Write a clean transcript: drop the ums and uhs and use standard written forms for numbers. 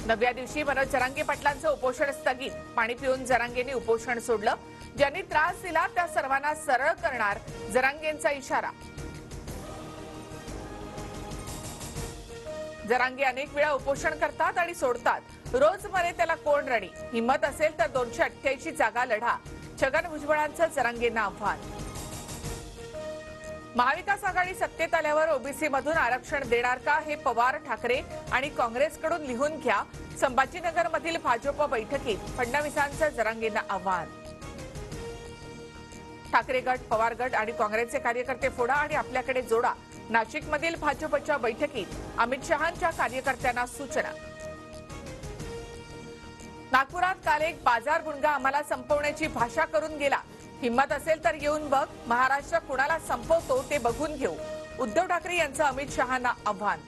नवव्या दिवशी मनोज जरांगे पाटलांचं उपोषण स्थगित। पाणी पिऊन जरांगेंनी उपोषण सोडलं। ज्यांनी त्रास दिला त्या सर्वांना सरळ करणार, जरांगेंचा इशारा। जरांगे अनेक वेळा उपोषण करतात आणि सोडतात। रोज मरे त्याला कोण रडी। हिम्मत असेल तर 288 जागा लढा। छगन भुजबळांचं जरांगेंना आव्हान। महाविकास आघाडी सत्तेत आल्यावर ओबीसी मधून आरक्षण देणार का, हे पवार, ठाकरे आणि काँग्रेसकडून लिहून घ्या। संभाजीनगरमधील भाजप बैठकीत फडणवीसांचं जरांगेंना आव्हान। ठाकरे गट, पवार गट आणि काँग्रेसचे कार्यकर्ते फोडा आणि आपल्याकडे जोडा। नाशिकमधील भाजपच्या बैठकीत अमित शहांच्या कार्यकर्त्यांना सूचना। नागपुरात काल एक बाजार गुंडा आम्हाला संपवण्याची भाषा करून गेला। हिम्मत असेल तर येऊन बघ, महाराष्ट्र कुणाला संपवतो ते बघून घेऊ। उद्धव ठाकरे यांचं अमित शहांना आव्हान।